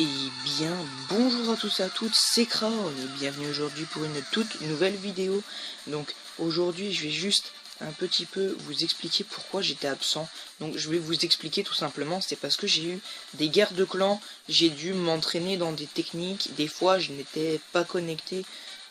Et bien, bonjour à tous et à toutes, c'est Crown et bienvenue aujourd'hui pour une toute nouvelle vidéo. Donc aujourd'hui je vais juste un petit peu vous expliquer pourquoi j'étais absent. Donc je vais vous expliquer tout simplement, c'est parce que j'ai eu des guerres de clans, j'ai dû m'entraîner dans des techniques, des fois je n'étais pas connecté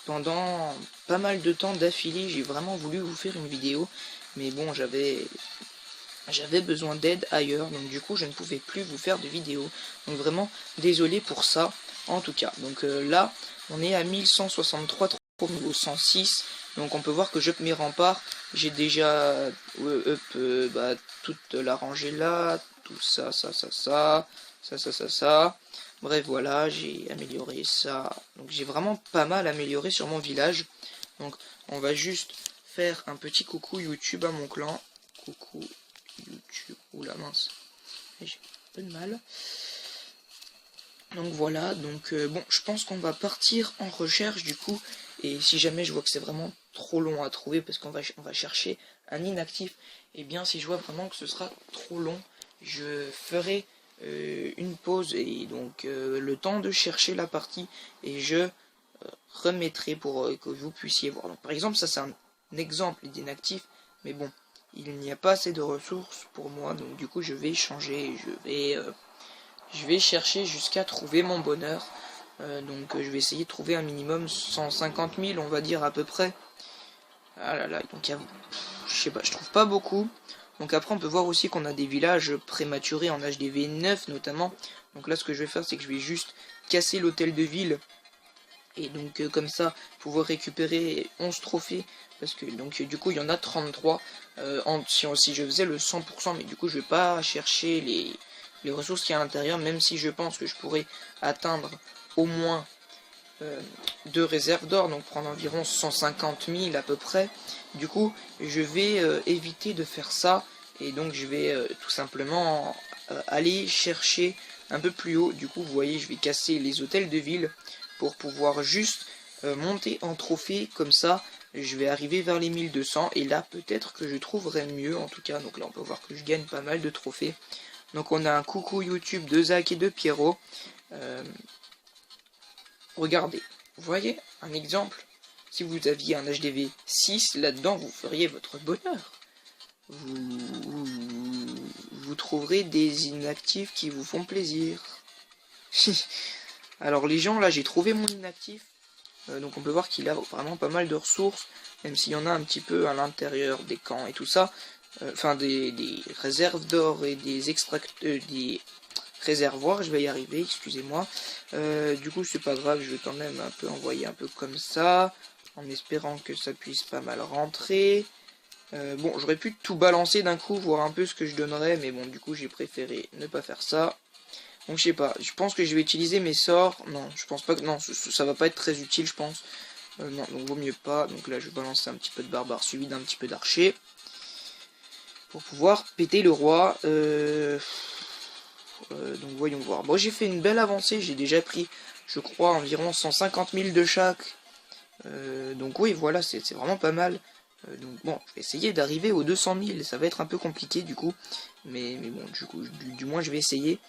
pendant pas mal de temps d'affilée, j'ai vraiment voulu vous faire une vidéo, mais bon j'avais besoin d'aide ailleurs, donc du coup je ne pouvais plus vous faire de vidéo. Donc vraiment désolé pour ça, en tout cas. Donc là, on est à 1163 au niveau 106. Donc on peut voir que j'up mes remparts. J'ai déjà toute la rangée là, tout ça, ça. Bref voilà, j'ai amélioré ça. Donc j'ai vraiment pas mal amélioré sur mon village. Donc on va juste faire un petit coucou YouTube à mon clan. Coucou YouTube. Oula mince. J'ai un peu de mal. Donc voilà, donc bon, je pense qu'on va partir en recherche du coup. Et si jamais je vois que c'est vraiment trop long à trouver, parce qu'on va chercher un inactif, et bien si je vois vraiment que ce sera trop long, je ferai une pause et donc le temps de chercher la partie et je remettrai pour que vous puissiez voir. Donc par exemple, ça c'est un exemple d'inactif, mais bon, il n'y a pas assez de ressources pour moi, donc du coup je vais changer, je vais chercher jusqu'à trouver mon bonheur. Donc je vais essayer de trouver un minimum 150 000, on va dire à peu près. Ah là là, donc je sais pas, je trouve pas beaucoup. Donc après on peut voir aussi qu'on a des villages prématurés en HDV 9 notamment. Donc là ce que je vais faire c'est que je vais juste casser l'hôtel de ville. Et donc comme ça pouvoir récupérer 11 trophées. Parce que donc du coup il y en a 33 si je faisais le 100%. Mais du coup je vais pas chercher les ressources qu'il y a à l'intérieur. Même si je pense que je pourrais atteindre au moins 2 réserves d'or, donc prendre environ 150 000 à peu près. Du coup, je vais éviter de faire ça, et donc je vais tout simplement aller chercher un peu plus haut. Du coup, vous voyez, je vais casser les hôtels de ville pour pouvoir juste monter en trophée, comme ça, je vais arriver vers les 1200, et là, peut-être que je trouverai mieux, en tout cas. Donc là, on peut voir que je gagne pas mal de trophées. Donc on a un coucou YouTube de Zach et de Pierrot. Regardez, vous voyez un exemple. Si vous aviez un HDV 6, là-dedans, vous feriez votre bonheur. Vous trouverez des inactifs qui vous font plaisir. Alors les gens, là, j'ai trouvé mon inactif. Donc on peut voir qu'il a vraiment pas mal de ressources, même s'il y en a un petit peu à l'intérieur des camps et tout ça. Enfin, des réserves d'or et des des réservoirs, je vais y arriver, excusez-moi. Du coup, c'est pas grave, je vais quand même un peu envoyer un peu comme ça, en espérant que ça puisse pas mal rentrer. Bon, j'aurais pu tout balancer d'un coup, voir un peu ce que je donnerais, mais bon, du coup, j'ai préféré ne pas faire ça. Donc, je sais pas, je pense que je vais utiliser mes sorts. Non, je pense pas que... Non, ça va pas être très utile, je pense. Non, donc vaut mieux pas. Donc là, je vais balancer un petit peu de barbare suivi d'un petit peu d'archer. Pour pouvoir péter le roi. Donc voyons voir. Bon, j'ai fait une belle avancée, j'ai déjà pris, je crois, environ 150 000 de chaque. Donc oui, voilà, c'est vraiment pas mal. Donc bon, je vais essayer d'arriver aux 200 000, ça va être un peu compliqué du coup. Mais bon, du coup, du moins je vais essayer.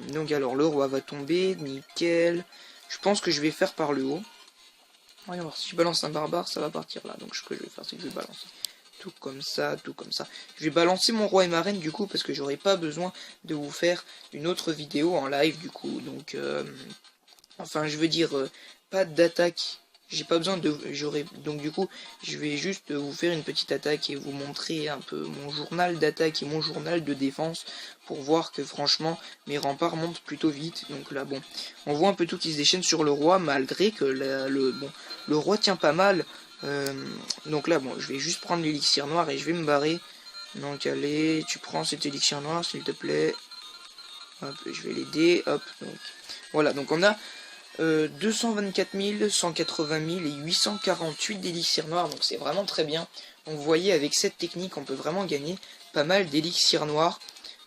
Donc alors, le roi va tomber, nickel. Je pense que je vais faire par le haut. Voyons voir, si je balance un barbare, ça va partir là. Donc ce que je vais faire, c'est que je vais balancer tout comme ça, tout comme ça. Je vais balancer mon roi et ma reine du coup, parce que j'aurai pas besoin de vous faire une autre vidéo en live du coup. Donc, enfin, je veux dire, pas d'attaque. J'ai pas besoin de... Donc du coup, je vais juste vous faire une petite attaque et vous montrer un peu mon journal d'attaque et mon journal de défense pour voir que franchement, mes remparts montent plutôt vite. Donc là, bon, on voit un peu tout qui se déchaîne sur le roi, malgré que le roi tient pas mal. Donc là, bon, je vais juste prendre l'élixir noir et je vais me barrer. Donc allez, tu prends cet élixir noir, s'il te plaît. Hop, je vais l'aider, hop, donc... Voilà, donc on a 224 000, 180 000 et 848 d'élixir noir, donc c'est vraiment très bien. Donc vous voyez, avec cette technique, on peut vraiment gagner pas mal d'élixir noir.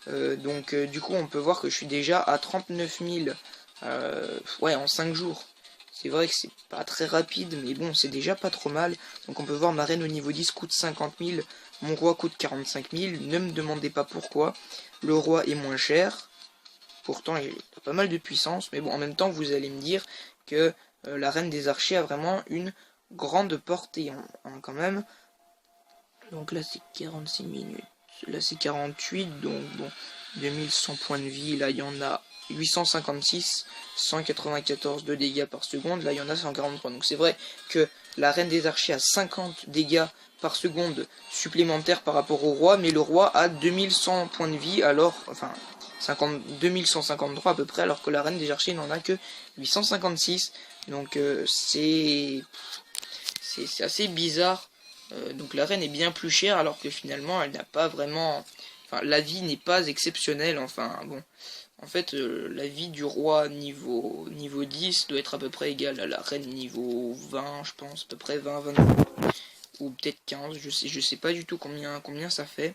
Du coup, on peut voir que je suis déjà à 39 000 ouais, en 5 jours. C'est vrai que c'est pas très rapide, mais bon, c'est déjà pas trop mal. Donc on peut voir ma reine au niveau 10 coûte 50 000, mon roi coûte 45 000. Ne me demandez pas pourquoi. Le roi est moins cher. Pourtant, il a pas mal de puissance. Mais bon, en même temps, vous allez me dire que la reine des archers a vraiment une grande portée quand même. Donc là, c'est 46 minutes. Là, c'est 48. Donc bon, 2100 points de vie. Là, il y en a 856, 194 de dégâts par seconde. Là, il y en a 143. Donc c'est vrai que la reine des archers a 50 dégâts par seconde supplémentaires par rapport au roi. Mais le roi a 2100 points de vie. Alors, enfin, 2153 à peu près. Alors que la reine des archers n'en a que 856. Donc c'est assez bizarre. Donc la reine est bien plus chère alors que finalement elle n'a pas vraiment... Enfin, la vie n'est pas exceptionnelle. Enfin, bon... En fait, la vie du roi niveau 10 doit être à peu près égale à la reine niveau 20, je pense, à peu près 20, 20 ou peut-être 15, je sais pas du tout combien ça fait,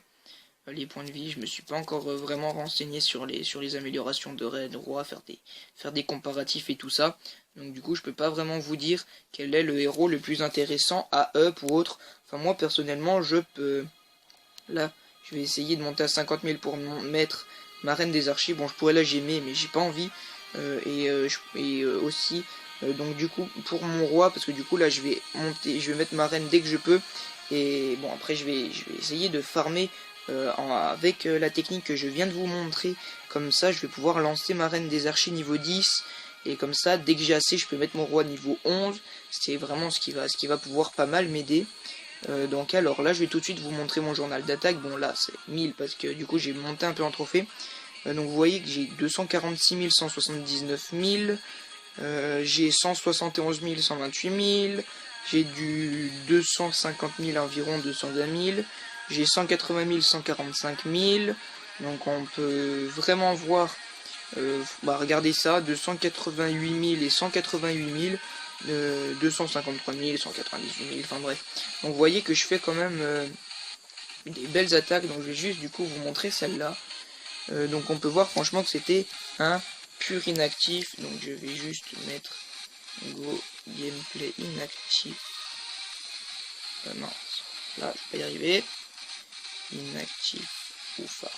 les points de vie. Je me suis pas encore vraiment renseigné sur les améliorations de reine, roi, faire des comparatifs et tout ça. Donc du coup, je peux pas vraiment vous dire quel est le héros le plus intéressant à up ou autre. Enfin, moi, personnellement, je peux... Là, je vais essayer de monter à 50 000 pour mettre... ma reine des archives. Bon, je pourrais la gémer, mais j'ai pas envie. Aussi, donc du coup, pour mon roi, parce que du coup là, je vais mettre ma reine dès que je peux. Et bon, après, je vais essayer de farmer avec la technique que je viens de vous montrer. Comme ça, je vais pouvoir lancer ma reine des archives niveau 10. Et comme ça, dès que j'ai assez, je peux mettre mon roi niveau 11. C'est vraiment ce qui va pouvoir pas mal m'aider. Donc alors là je vais tout de suite vous montrer mon journal d'attaque. Bon là c'est 1000 parce que du coup j'ai monté un peu en trophée. Donc vous voyez que j'ai 246 179 000, j'ai 171 128 000, j'ai du 250 000 environ 220 000, j'ai 180 145 000. Donc on peut vraiment voir, regardez ça, 288 000 et 188 000. 253 000, 198 000, enfin bref. Donc vous voyez que je fais quand même des belles attaques, donc je vais juste du coup vous montrer celle-là. Donc on peut voir franchement que c'était un pur inactif, donc je vais juste mettre go gameplay inactif. Non, là je vais y arriver. Inactif ou farm.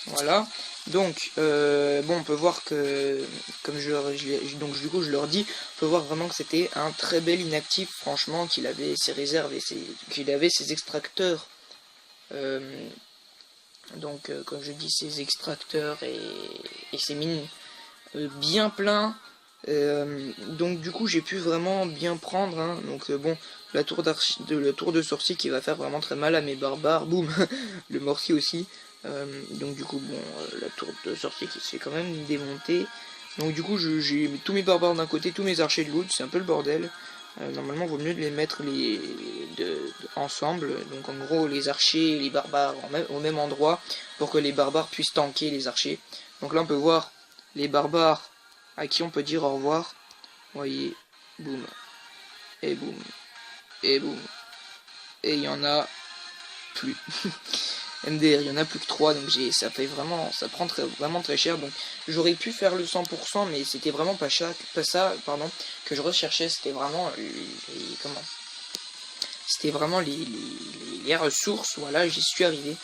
Voilà. Donc, bon, on peut voir que, comme du coup je leur dis, on peut voir vraiment que c'était un très bel inactif, franchement, qu'il avait ses réserves et qu'il avait ses extracteurs. Comme je dis, ses extracteurs et ses mines bien pleins. Donc du coup j'ai pu vraiment bien prendre, hein. Donc bon, la tour de sorcier qui va faire vraiment très mal à mes barbares, boum, le mortier aussi. Donc du coup bon, la tour de sorcier qui se fait quand même démonter. Donc du coup j'ai tous mes barbares d'un côté, tous mes archers de l'autre, c'est un peu le bordel. Normalement il vaut mieux de les mettre ensemble, donc en gros les archers et les barbares au même endroit pour que les barbares puissent tanker les archers. Donc là on peut voir les barbares à qui on peut dire au revoir. Vous voyez, boum, et boum, et boum, et il y en a plus. MDR, il y en a plus que 3, donc ça prend vraiment très cher. Donc j'aurais pu faire le 100%, mais c'était vraiment pas ça que je recherchais. C'était vraiment c'était vraiment les ressources. Voilà, j'y suis arrivé.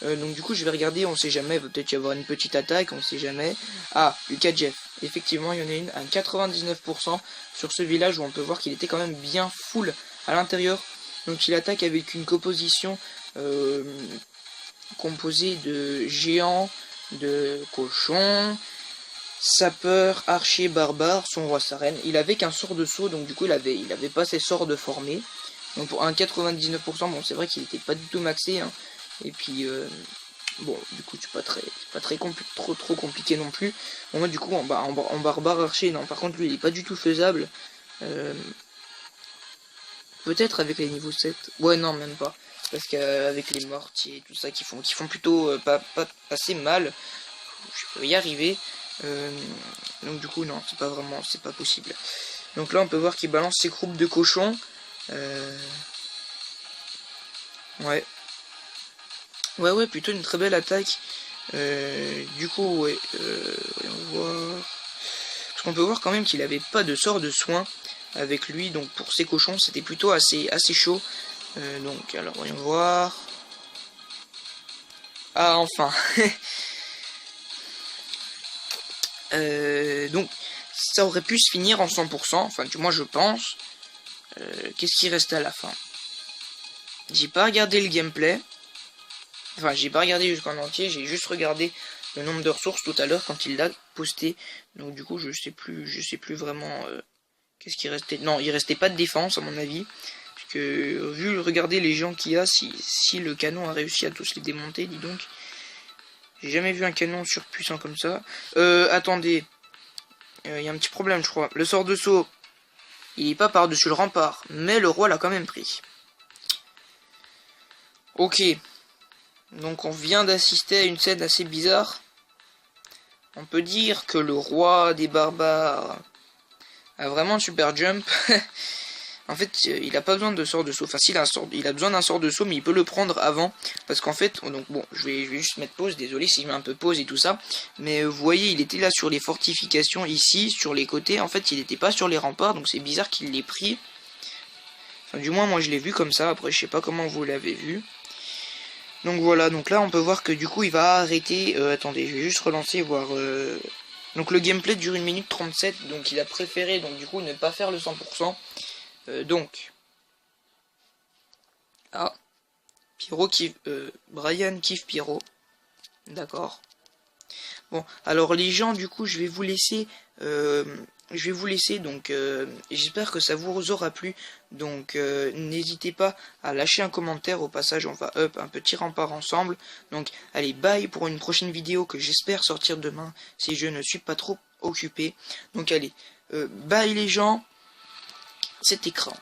Donc du coup je vais regarder, on sait jamais, il va peut-être y avoir une petite attaque, on sait jamais. Ah, Lucas Jeff, effectivement il y en a une à 99% sur ce village où on peut voir qu'il était quand même bien full à l'intérieur. Donc il attaque avec une composition composée de géants, de cochons, sapeurs, archers, barbares, son roi, sa reine. Il avait qu'un sort de saut, donc du coup il avait pas ses sorts de formés. Donc pour un 99%, bon c'est vrai qu'il était pas du tout maxé, hein. Et puis bon, du coup c'est pas très trop compliqué non plus. Bon moi du coup en barbare archer, non, par contre lui il est pas du tout faisable. Peut-être avec les niveaux 7. Ouais non, même pas. Parce qu'avec les mortiers et tout ça qui font plutôt pas assez mal, je peux y arriver. Donc du coup non, c'est pas possible. Donc là on peut voir qu'il balance ses groupes de cochons. Ouais, plutôt une très belle attaque. Du coup, ouais, voyons voir. Parce qu'on peut voir quand même qu'il avait pas de sort de soin avec lui, donc pour ses cochons, c'était plutôt assez chaud. Donc, alors, voyons voir. Ah, enfin. Donc ça aurait pu se finir en 100%, enfin du moins je pense. Qu'est-ce qui reste à la fin? J'ai pas regardé le gameplay. Enfin, j'ai pas regardé jusqu'en entier, j'ai juste regardé le nombre de ressources tout à l'heure quand il l'a posté. Donc du coup, je sais plus vraiment qu'est-ce qui restait. Non, il restait pas de défense à mon avis. Parce que regardez les gens qu'il y a, si le canon a réussi à tous les démonter, dis donc. J'ai jamais vu un canon surpuissant comme ça. Attendez. Il y a un petit problème, je crois. Le sort de saut, il est pas par-dessus le rempart, mais le roi l'a quand même pris. Ok. Donc on vient d'assister à une scène assez bizarre. On peut dire que le roi des barbares a vraiment un super jump. En fait, il a pas besoin de sort de saut. Enfin, il a besoin d'un sort de saut, mais il peut le prendre avant. Parce qu'en fait, donc bon, je vais juste mettre pause. Désolé si je mets un peu pause et tout ça. Mais vous voyez, il était là sur les fortifications ici, sur les côtés. En fait, il n'était pas sur les remparts, donc c'est bizarre qu'il l'ait pris. Enfin, du moins, moi je l'ai vu comme ça. Après, je sais pas comment vous l'avez vu. Donc voilà, donc là on peut voir que du coup il va arrêter. Attendez, je vais juste relancer, voir. Donc le gameplay dure 1 minute 37, donc il a préféré donc du coup ne pas faire le 100%. Donc. Ah. Pyro kiffe. Brian kiffe Pyro. D'accord. Bon, alors les gens, du coup, je vais vous laisser. Donc j'espère que ça vous aura plu. Donc n'hésitez pas à lâcher un commentaire. Au passage, on va up un petit rempart ensemble. Donc allez, bye pour une prochaine vidéo que j'espère sortir demain si je ne suis pas trop occupé. Donc allez, bye les gens. Cet écran.